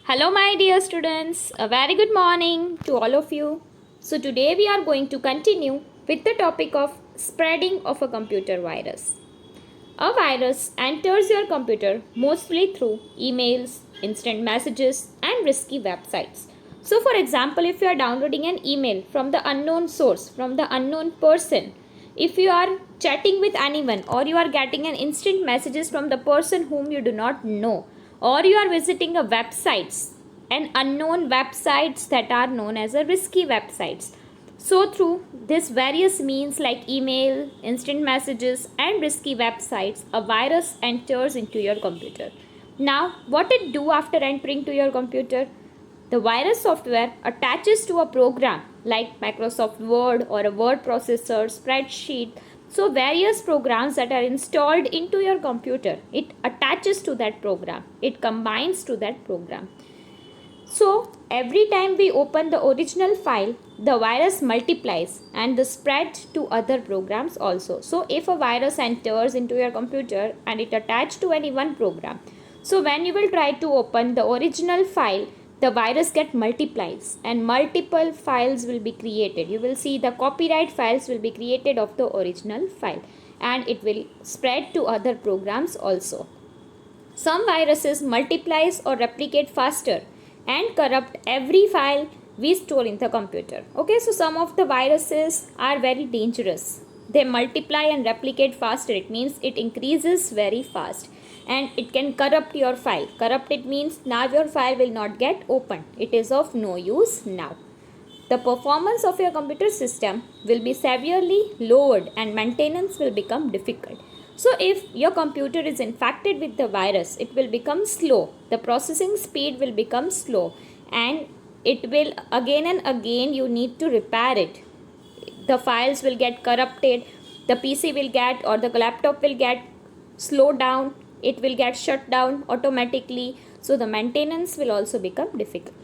Hello, my dear students. A very good morning to all of you. So, today we are going to continue with the topic of spreading of a computer virus. A virus enters your computer mostly through emails, instant messages, and risky websites. So, for example, if you are downloading an email from the unknown source, from the unknown person, if you are chatting with anyone, or you are getting an instant messages from the person whom you do not know, or you are visiting a websites and unknown websites that are known as a risky websites. So through this various means like email, instant messages and risky websites, a virus enters into your computer. Now what it do after entering to your computer? The virus software attaches to a program like Microsoft Word or a word processor, spreadsheet. So various programs that are installed into your computer, it attaches to that program. It combines to that program. So every time we open the original file, the virus multiplies and the spread to other programs also. So if a virus enters into your computer and it attached to any one program, so when you will try to open the original file, the virus get multiplies and multiple files will be created. You will see the copyright files will be created of the original file and it will spread to other programs also. Some viruses multiplies or replicate faster and corrupt every file we store in the computer. Okay, so some of the viruses are very dangerous. They multiply and replicate faster. It means it increases very fast and it can corrupt your file. Corrupt it means now your file will not get opened. It is of no use now. The performance of your computer system will be severely lowered and maintenance will become difficult. So if your computer is infected with the virus, it will become slow. The processing speed will become slow and it will again and again you need to repair it. The files will get corrupted, the PC will get or the laptop will get slowed down, it will get shut down automatically. So the maintenance will also become difficult.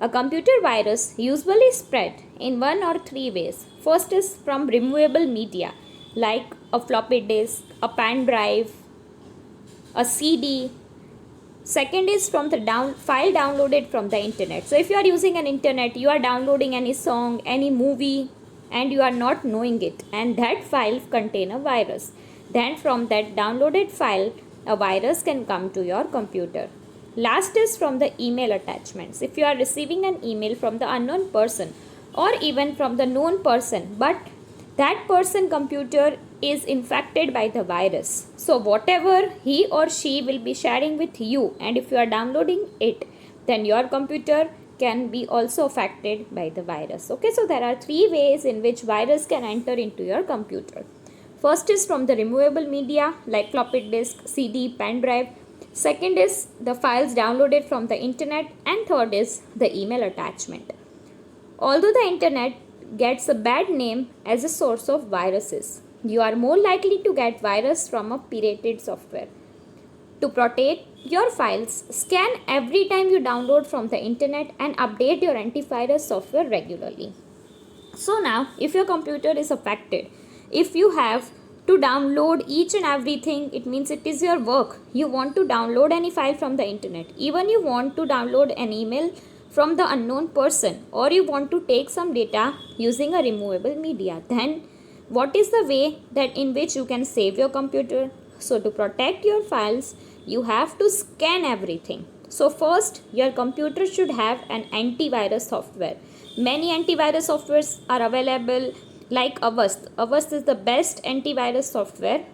A computer virus usually spread in one or three ways. First is from removable media like a floppy disk, a pen drive, a CD. Second is from the file downloaded from the internet. So if you are using an internet, you are downloading any song, any movie and you are not knowing it and that file contain a virus. Then from that downloaded file, a virus can come to your computer. Last is from the email attachments. If you are receiving an email from the unknown person or even from the known person, but that person computer is infected by the virus. So whatever he or she will be sharing with you and if you are downloading it, then your computer can be also affected by the virus. Okay, so there are three ways in which virus can enter into your computer. First is from the removable media like floppy disk, CD, pen drive. Second is the files downloaded from the internet and third is the email attachment. Although the internet gets a bad name as a source of viruses, you are more likely to get virus from a pirated software. To protect your files, scan every time you download from the internet and update your antivirus software regularly. So now if your computer is affected, if you have to download each and everything, it means it is your work. You want to download any file from the internet, even you want to download an email from the unknown person or you want to take some data using a removable media, then what is the way that in which you can save your computer? So to protect your files, you have to scan everything. So first, your computer should have an antivirus software. Many antivirus softwares are available like Avast. Avast is the best antivirus software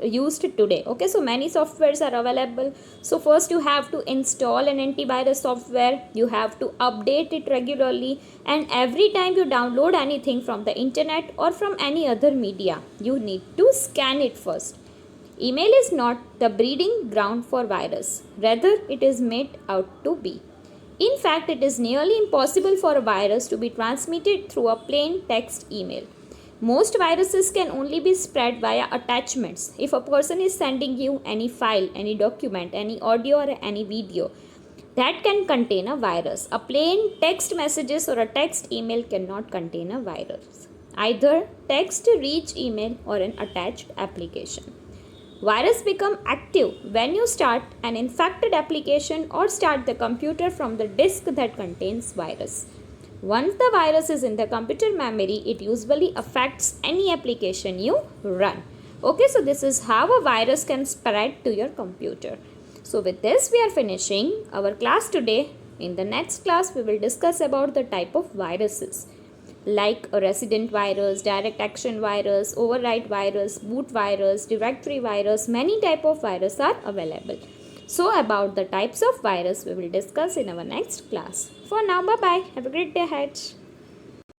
used today. Okay, so many softwares are available. So first you have to install an antivirus software, you have to update it regularly and every time you download anything from the internet or from any other media, you need to scan it first. Email is not the breeding ground for virus, rather it is made out to be. In fact, it is nearly impossible for a virus to be transmitted through a plain text email. Most viruses can only be spread via attachments. If a person is sending you any file, any document, any audio or any video, that can contain a virus. A plain text messages or a text email cannot contain a virus. Either text, reach email or an attached application. Virus become active when you start an infected application or start the computer from the disk that contains virus. Once the virus is in the computer memory, it usually affects any application you run. Okay, so this is how a virus can spread to your computer. So with this we are finishing our class today. In the next class we will discuss about the type of viruses like a resident virus, direct action virus, override virus, boot virus, directory virus. Many type of virus are available. So about the types of virus we will discuss in our next class. For now, bye bye. Have a great day ahead.